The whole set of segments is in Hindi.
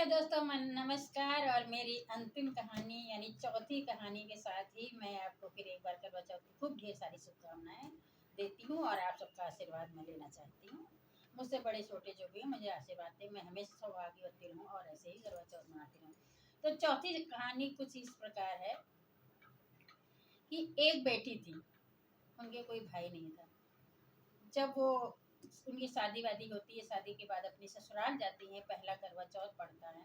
हेलो दोस्तों, नमस्कार। और मेरी अंतिम कहानी यानी चौथी कहानी के साथ ही मैं आपको फिर एक बार करवा चौथ की खूब ढेर सारी शुभकामनाएं देती हूँ और आप सबका आशीर्वाद मैं लेना चाहती हूँ। मुझसे बड़े छोटे जो भी हैं मुझे आशीर्वाद दें। मैं हमेशा सौभाग्यवती रहूँ और ऐसे ही करवा चौथ मनाती रहूँ। तो चौथी कहानी कुछ इस प्रकार है कि एक बेटी थी, उनके कोई भाई नहीं था। जब वो उनकी शादी वादी होती है, शादी के बाद अपनी ससुराल जाती हैं, पहला करवा चौथ पड़ता है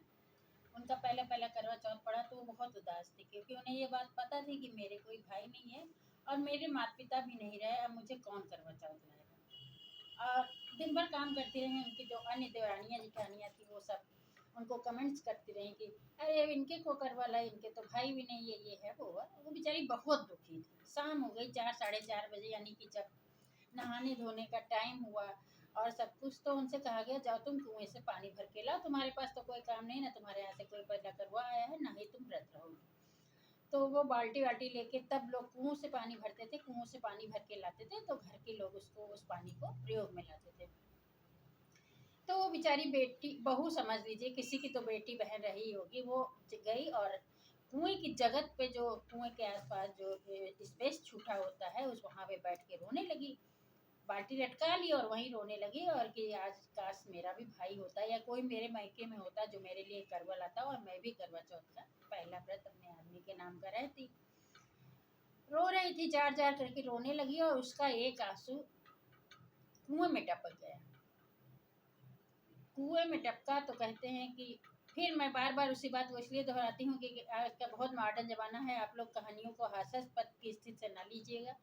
उनका। पहला पहला करवा चौथ पड़ा तो वो बहुत उदास थी, क्योंकि उन्हें ये बात पता थी कि मेरे कोई भाई नहीं है और मेरे माता पिता भी नहीं रहे, अब मुझे कौन करवा चौथ लाएगा। और दिन भर काम करती रही। उनकी जो अन्य देवरानियाँ जिठानियाँ थी वो सब उनको कमेंट्स करती रही कि अरे इनके को करवा ला, इनके तो भाई भी नहीं है, ये है वो है। वो बेचारी बहुत दुखी थी। शाम हो गई 4 साढ़े 4 बजे, यानी कि जब नहाने धोने का टाइम हुआ और सब कुछ, तो उनसे कहा गया जाओ तुम कुएं से पानी भर के लाओ, तुम्हारे पास तो कोई काम नहीं, ना तुम्हारे यहाँ से कोई पैदा करवा आया है, ना ही तुम व्रत रहोगे। तो वो बाल्टी वाल्टी लेके तब लोग कुओं से पानी भरते थे, कुओं से पानी भर के लाते थे, तो घर के लोग उसको उस पानी को प्रयोग में लाते थे। तो वो बेचारी बेटी बहू समझ लीजिए, किसी की तो बेटी बहन रही होगी, वो गई और कुएं की जगत पे, जो कुएं के आसपास जो स्पेस छूटा होता है, उस वहाँ पे बैठ के रोने लगी। बाल्टी लटका ली और वहीं रोने लगी, और कि आज काश मेरा भी भाई होता या कोई मेरे मायके में होता जो मेरे लिए करवा लाता और मैं भी करवा चौथ का पहला व्रत अपने आदमी के नाम का रहती। रो रही थी, जार जार करके रोने लगी, और उसका एक आंसू कुएं में टपक गया। कुएं में टपका तो कहते हैं कि फिर मैं बार बार उसी बात को इसलिए दोहराती हूँ कि आज का बहुत मॉडर्न ज़माना है। आप लोग कहानियों को हास्यास्पद की स्थिति से ना लीजिएगा।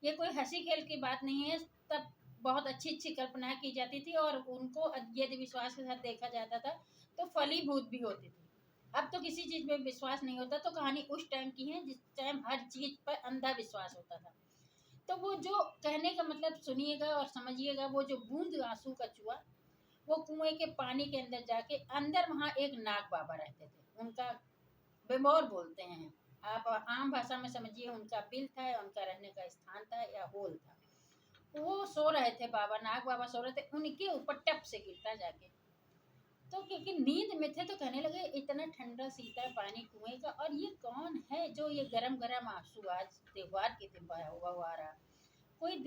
ये कोई हंसी खेल की बात नहीं है। तब बहुत अच्छी अच्छी कल्पना की जाती थी और उनको यदि विश्वास के साथ देखा जाता था तो फलीभूत भी होती थी। अब तो किसी चीज़ में विश्वास नहीं होता। तो कहानी उस टाइम की है जिस टाइम हर चीज़ पर अंधा विश्वास होता था। तो वो जो कहने का मतलब सुनिएगा और समझिएगा, वो जो बूंद आंसू का चुआ वो कुएं के पानी के अंदर जाके, अंदर वहाँ एक नाग बाबा रहते थे, उनका बेमौर बोलते हैं। आप आम भाषा में समझिए, उनका बिल था, उनका रहने का स्थान था या होल था। वो सो रहे थे, बाबा नाग बाबा सो रहे थे, उनके ऊपर टप से गिरता जाके। तो क्योंकि नींद में थे तो कहने लगे इतना ठंडा शीतल पानी कुएं का, और ये कौन है जो ये गरम गरम आंसू आज त्योहार के दिन बहा हुआ रहा। कोई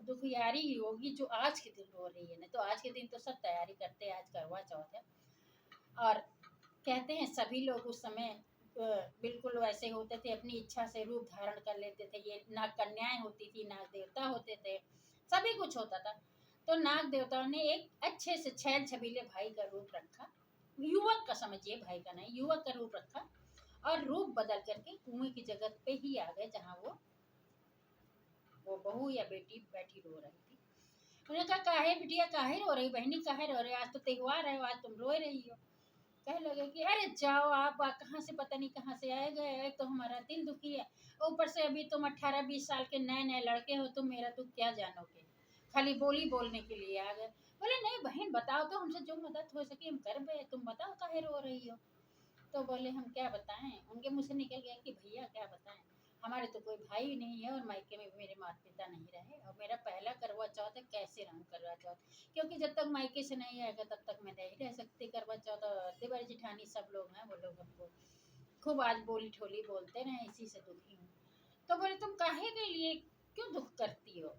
दुखियारी ही होगी जो आज के दिन रो रही है। नहीं तो आज के दिन तो सब तैयारी करते हैं, आज करवा चौथ है। और कहते हैं सभी लोग उस समय बिल्कुल वैसे होते थे, अपनी इच्छा से रूप धारण कर लेते थे। ये नाग कन्याएं होती थी, नाग देवता होते थे, सभी कुछ होता था। तो नाग देवताओं ने एक अच्छे से छैल छबीले भाई का रूप रखा, युवक का समझिए, भाई का नहीं, युवक का रूप रखा, और रूप बदल करके कुएं की जगत पे ही आ गए जहाँ वो बहू या बेटी बैठी रो रही थी। उन्होंने कहा काहे बिटिया, काहे रो रही बहनी, काहे रो रही, आज तो त्योहार है, आज तुम रो रही हो। कह लगे कि अरे जाओ आप, कहाँ से पता नहीं कहाँ से आए गए, एक तो हमारा दिल दुखी है, ऊपर से अभी तुम 18-20 साल के नए नए लड़के हो, तुम मेरा दुख क्या जानोगे, खाली बोली बोलने के लिए आ गए। बोले नहीं बहन बताओ तो, हमसे जो मदद हो सके हम कर बे, तुम बताओ काहे रो रही हो। तो बोले हम क्या बताएं। उनके मुँह से निकल गया कि भैया क्या बताएं, हमारे तो कोई भाई नहीं है और मायके में भी मेरे माता पिता नहीं रहे, और मेरा पहला करवा चौथ है, कैसे रहूँ करवा चौथ, क्योंकि जब तक मायके से नहीं आएगा तब तक मैं नहीं रह सकती करवा चौथ। और देवर जिठानी सब लोग हैं, वो लोग हमको खूब आज बोली ठोली बोलते रहे, इसी से दुखी हूँ। तो बोले तुम काहे के लिए क्यों दुख करती हो,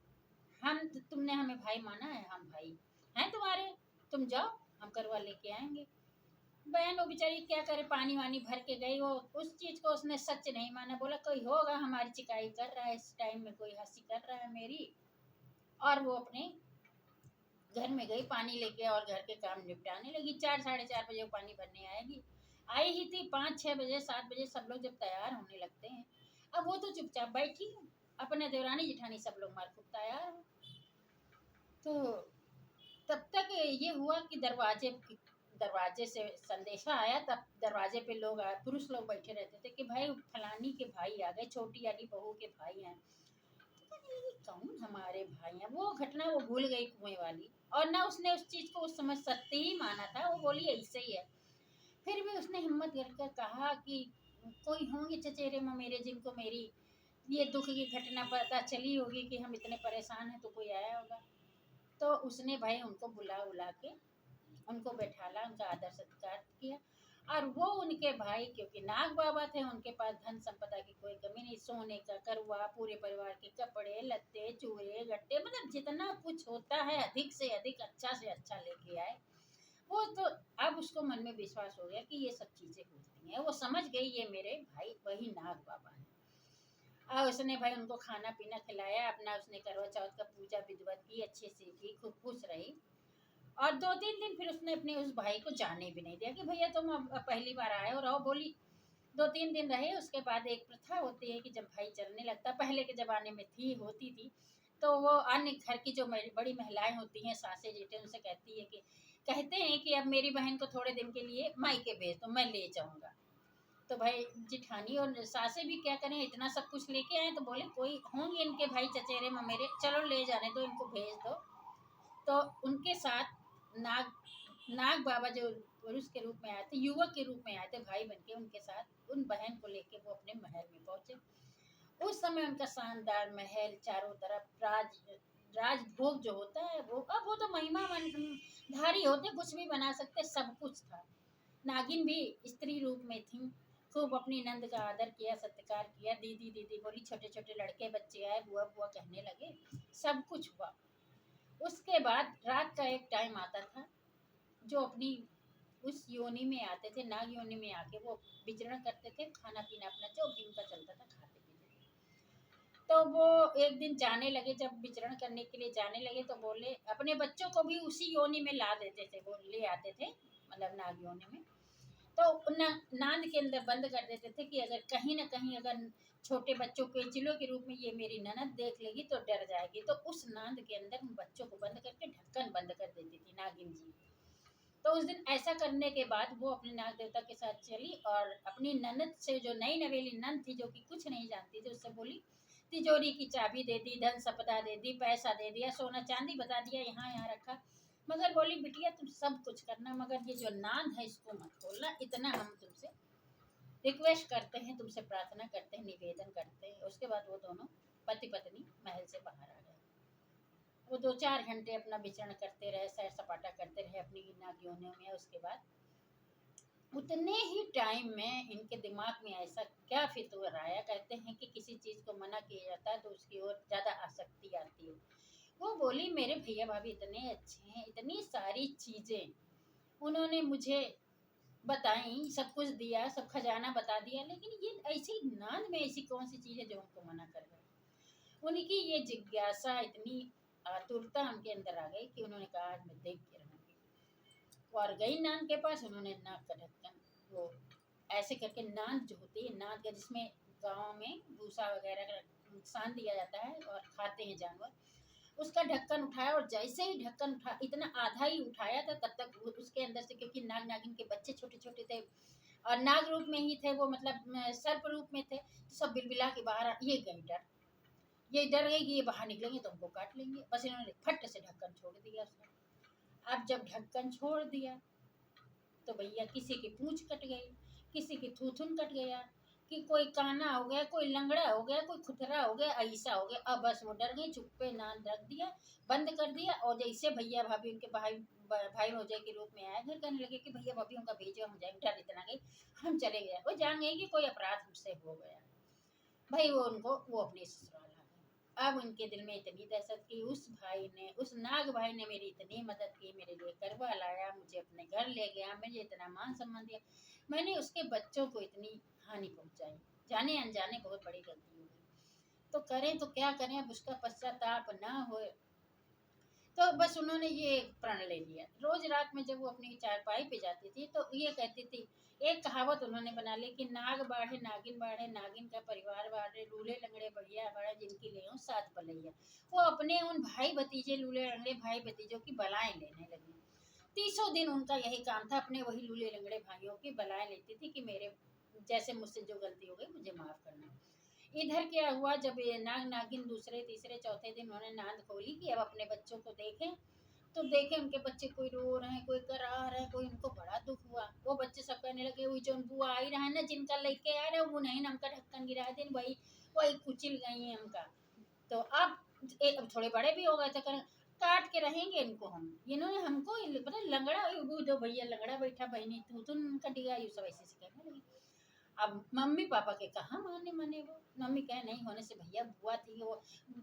हम तुमने हमें भाई माना है, हम भाई हैं तुम्हारे, तुम जाओ हम करवा लेके आएंगे। बहन वो बेचारी क्या करे, पानी वानी भर के गई, वो उस चीज को उसने सच नहीं माना। बोला कोई होगा हमारी चिकाई कर रहा है, इस टाइम में कोई हंसी कर रहा है मेरी। और वो अपने घर में गई पानी लेके और घर के काम निपटाने लगी। 4 साढ़े 4 बजे वो पानी भरने आएगी। आई ही थी 5 6 बजे 7 बजे, सब लोग जब तैयार होने लगते हैं, अब वो तो चुपचाप बैठी है, अपने देवरानी जिठानी सब लोग मार खूब तैयार हो। तो तब तक ये हुआ कि दरवाजे से संदेशा आया। तब दरवाजे पे लोग आए, पुरुष लोग बैठे रहते थे कि भाई फलानी के भाई आ गए, छोटी वाली बहू के भाई हैं। तो कहने लगी कौन हमारे भाई हैं। वो घटना वो भूल गई कुएं वाली, और ना उसने उस चीज को उस समय सत्य ही माना था। वो बोली ऐसे ही है। फिर भी उसने हिम्मत करके कहा कि कोई होंगे चचेरे ममेरे जिनको मेरी ये दुख की घटना पता चली होगी कि हम इतने परेशान हैं, तो कोई आया होगा। तो उसने भाई उनको बुला उला के उनको बैठाला, उनका आदर सत्कार किया। और वो उनके भाई क्योंकि नाग बाबा थे, उनके पास धन संपदा की कोई कमी नहीं, सोने का करवा, पूरे परिवार के कपड़े लत्ते चूड़े गट्टे, मतलब जितना कुछ होता है अधिक से अधिक अच्छा से अच्छा लेके आए। वो तो अब उसको मन में विश्वास हो गया कि ये सब चीजें होती हैं, वो समझ गई ये मेरे भाई वही नाग बाबा है। और उसने भाई उनको खाना पीना खिलाया, अपना उसने करवा चौथ का पूजा विधिवत की, अच्छे से की, खूब खुश रही। और 2-3 दिन फिर उसने अपने उस भाई को जाने भी नहीं दिया कि भैया तुम अब पहली बार आए हो, रहो। बोली 2-3 दिन रहे। उसके बाद एक प्रथा होती है कि जब भाई चलने लगता, पहले के जमाने में होती थी, तो वो अन्य घर की जो बड़ी महिलाएं होती हैं, सासे जेठे, उनसे कहती है कि कहते हैं कि अब मेरी बहन को थोड़े दिन के लिए मायके भेज दो, मैं ले जाऊंगा। तो भाई जिठानी और सासे भी क्या करें, इतना सब कुछ लेके आए, तो बोले कोई होंगे इनके भाई चचेरे ममेरे, चलो ले जाने दो इनको, भेज दो। तो उनके साथ नाग नाग बाबा जो पुरुष के रूप में आए थे, युवक के रूप में आए थे, भाई बन के उनके साथ उन बहन को लेके वो अपने महल में पहुंचे। उस समय उनका शानदार महल, चारों तरफ राजभोग जो होता है वो, अब वो तो महिमा धारी होते, कुछ भी बना सकते, सब कुछ था। नागिन भी स्त्री रूप में थी, खूब अपनी नंद का आदर किया, सत्कार किया, दीदी दीदी बोली, छोटे छोटे लड़के बच्चे आए, बुआ बुआ कहने लगे, सब कुछ हुआ। उसके बाद रात का एक टाइम आता था, जो अपनी उस योनि में आते थे, नाग योनि में आके वो विचरण करते थे, खाना पीना अपना जो भी उनका चलता था खाते पीते थे। तो वो एक दिन जाने लगे, जब विचरण करने के लिए जाने लगे, तो बोले अपने बच्चों को भी उसी योनि में ला देते थे, वो ले आते थे, मतलब नाग योनि में। तो नांद के अंदर बंद कर देते थे कि अगर कहीं ना कहीं अगर छोटे बच्चों के चिलो के रूप में ये मेरी ननद देख लेगी तो डर जाएगी, तो उस नांद के अंदर बच्चों को बंद करके ढक्कन बंद कर देती थी नागिन जी। तो उस दिन ऐसा करने के बाद वो अपने नाग देवता के साथ चली और अपनी ननद से, जो नई नवेली नंद थी, जो कि कुछ नहीं जानती थी, उससे बोली तिजोरी की चाबी दे दी, धन संपदा दे दी, पैसा दे दिया, सोना चांदी बता दिया, यहाँ यहाँ रखा, मगर बोली बिटिया तुम सब कुछ करना, मगर ये जो नांद है इसको मत खोलना, इतना हम तुमसे रिक्वेस्ट करते हैं, तुमसे प्रार्थना करते हैं, निवेदन करते हैं। उसके बाद वो दोनों पति पत्नी महल से बाहर आ गए। वो 2-4 घंटे अपना विचरण करते रहे, सैर सपाटा करते रहे अपनी नागियों में। उसके बाद उतने ही टाइम में इनके दिमाग में ऐसा क्या फितूर आया, कहते हैं कि किसी चीज को मना किया जाता है तो उसकी ओर ज्यादा आसक्ति आती है। वो बोली मेरे भैया भाभी इतने अच्छे हैं, इतनी सारी चीजें उन्होंने मुझे बताई, सब कुछ दिया, सब खजाना बता दिया, लेकिन ये ऐसी नांद में ऐसी कौन सी चीज है जो उनको मना कर गए। उनकी ये जिज्ञासा, इतनी आतुरता उनके अंदर आ गई कि उन्होंने कहा आज मैं देख के रहूंगी। और गई नांद के पास, उन्होंने नाक का ढक्कन वो ऐसे करके, नांद जो होती है, नांद का जिसमें गाँव में भूसा वगैरह सान दिया जाता है और खाते हैं जानवर, उसका ढक्कन उठाया, और जैसे ही ढक्कन उठा, इतना आधा ही उठाया था, तब तक उसके अंदर से, क्योंकि नाग नागिन के बच्चे छोटे छोटे थे और नाग रूप में ही थे वो, मतलब सर्प रूप में थे, तो सब बिलबिला के बाहर ये गई डर, ये डर गई कि ये बाहर निकलेंगे तो हमको काट लेंगे। बस इन्होंने फट से ढक्कन छोड़ दिया उसका। अब जब ढक्कन छोड़ दिया तो भैया किसी की पूंछ कट गई, किसी की थूथुन कट गया, कि कोई काना हो गया, कोई लंगड़ा हो गया, कोई खुतरा हो गया, ऐसा हो गया। अब बस वो डर गई, चुप्पे नान रख दिया, बंद कर दिया। और जैसे भैया भाभी उनके भाई भौजाई के रूप में आए घर, कहने लगे कि भैया भाभी उनका भेजो, हम जाएंगे, डर इतना गई, हम चले गए। वो जान गए कि कोई अपराध हमसे हो गया। भाई वो उनको वो अपने ससुराल आ गए। अब उनके दिल में इतनी दहशत की, उस भाई ने, उस नाग भाई ने मेरी इतनी मदद की, मेरे लिए करवा लाया, मुझे अपने घर ले गया, मुझे इतना मान सम्मान दिया, मैंने उसके बच्चों को इतनी हानि पहुंचाई, जाने अनजाने बहुत बड़ी गलती हो गई। तो करें तो क्या करें, अब उसका पश्चाताप ना हो। तो बस उन्होंने ये प्रण ले लिया। रोज रात में जब वो अपनी चारपाई पे जाती थी तो ये कहती थी, एक कहावत उन्होंने बना ली कि नाग बाढ़े नागिन बाढ़े, नागिन का परिवार बाढ़े, लूले लंगड़े बढ़िया बाढ़े, जिनकी ले सात बलैया। वो अपने उन भाई भतीजे, लूले लंगड़े भाई भतीजों की बलाएं लेने लगी। 30 दिन उनका यही काम था, अपने वही लूले लंगड़े भाइयों की बलाएं लेती थी कि मेरे जैसे मुझसे जो गलती हो गई मुझे माफ करना। इधर क्या हुआ, जब ये नाग नागिन दूसरे तीसरे चौथे दिन उन्होंने नांद खोली कि अब अपने बच्चों को देखें, तो देखे उनके बच्चे कोई रो रहे हैं, कोई करा रहे हैं, कोई, उनको बड़ा दुख हुआ। वो बच्चे सब कहने लगे वही जो बुआ आई रहा है ना, जिनका लेके आ रहे वो नहीं, हमका ढक्कन गिरा दिन, वही वही कुचिल गई है हमका। तो अब थोड़े बड़े भी हो गए थे, काट के रहेंगे इनको हम। इन्होंने हमको पता है, लंगड़ा वो जो भैया लंगड़ा बैठा बहनी तू कटिया ये सब ऐसे कहने लगी। अब मम्मी पापा के कहाँ माने वो। मम्मी कहे नहीं होने से भैया बुआ थी वो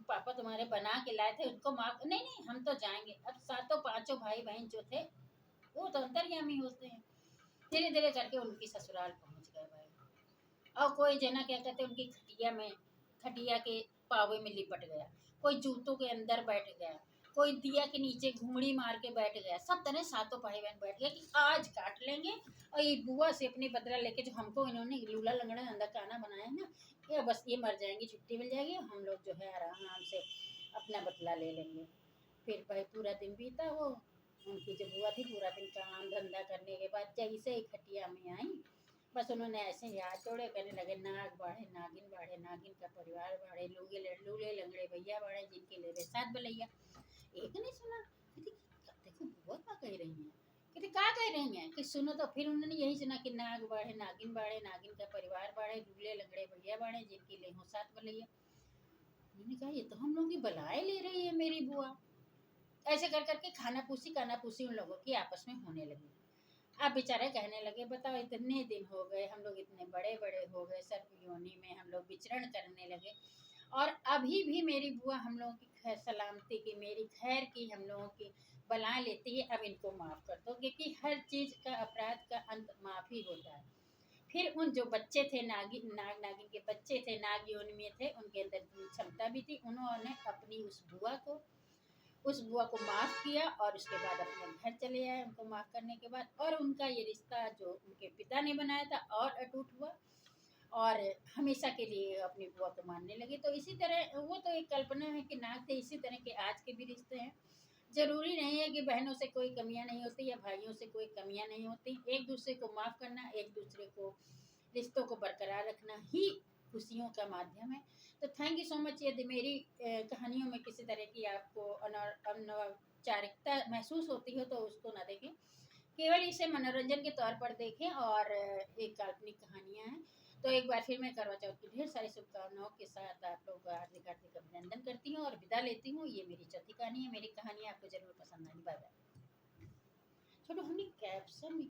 पापा तुम्हारे बना के लाए थे उनको माफ नहीं नहीं हम तो जाएंगे। अब सातों पांचों भाई बहन जो थे वो तो अंतर्यामी होते हैं। धीरे धीरे करके उनकी ससुराल पहुंच गए भाई। और कोई जना क्या कहते उनकी खटिया के पावे में लिपट गया, कोई जूतों के अंदर बैठ गया, कोई दिया के नीचे घुमड़ी मार के बैठ गया। सब तरह सातों भाई बहन बैठ गया कि आज काट लेंगे और ये बुआ से अपनी बदला लेके जो हमको इन्होंने लूला लंगड़ा अंदर काना बनाया है ना, ये बस ये मर जाएंगी, छुट्टी मिल जाएगी, हम लोग जो है आराम से अपना बदला ले लेंगे। फिर भाई पूरा दिन बीता वो उनकी जो बुआ थी पूरा दिन काम धंधा करने के बाद जैसे ही खटिया में आई बस उन्होंने ऐसे ही हाथ जोड़े कहने लगे नाग बाढ़े नागिन का परिवार बाढ़े लूले लंगड़े भैया बाढ़े जिनके ले साथ बलैया। एक नहीं सुना कहती देखो बुआ क्या कह रही हैं, कहती क्या कह रही हैं कि सुनो तो। फिर उन्होंने यही सुना कि नाग बाढ़े नागिन का परिवार बाढ़े लूले लंगड़े भैया बाढ़े जिनके ले साथ बलैया। मैंने कहा ये तो हम लोग की बलाएं ले रही है मेरी बुआ। ऐसे कर करके काना पूसी उन लोगों की आपस में होने लगी। अब बेचारे कहने लगे बताओ इतने दिन हो गए हम लोग इतने बड़े बड़े हो गए सर्प योनि में हम लोग विचरण करने लगे और अभी भी मेरी बुआ हम लोगों की खैर सलामती की मेरी खैर की हम लोगों की बलाएं लेती है। अब इनको माफ़ कर दो क्योंकि हर चीज़ का अपराध का अंत माफ़ ही होता है। फिर उन जो बच्चे थे नाग नागिन के बच्चे थे नाग योनि में थे उनके अंदर क्षमता भी थी। उन्होंने अपनी उस बुआ को माफ़ किया और उसके बाद अपने घर चले आए उनको माफ़ करने के बाद। और उनका ये रिश्ता जो उनके पिता ने बनाया था और अटूट हुआ और हमेशा के लिए अपनी बुआ को मानने लगे। तो इसी तरह वो तो एक कल्पना है कि नाग थे, इसी तरह के आज के भी रिश्ते हैं। जरूरी नहीं है कि बहनों से कोई कमियां नहीं होती या भाइयों से कोई कमियां नहीं होती। एक दूसरे को माफ़ करना, एक दूसरे को रिश्तों को बरकरार रखना ही खुशियों का माध्यम है। तो थैंक यू सो मच। यदि मेरी कहानियों में किसी तरह की आपको अनौपचारिकता महसूस होती हो तो उसको ना देखें, केवल इसे मनोरंजन के तौर पर देखें। और एक काल्पनिक कहानियाँ हैं। तो एक बार फिर मैं करवा चौथ की ढेर सारी शुभकामनाओं के साथ आप लोगों का हार्दिक हार्दिक अभिनंदन करती हूँ और विदा लेती हूँ। ये मेरी चौथी कहानी है। मेरी कहानी आपको जरूर पसंद आई। Bye bye. छोटो हमने कैप्शन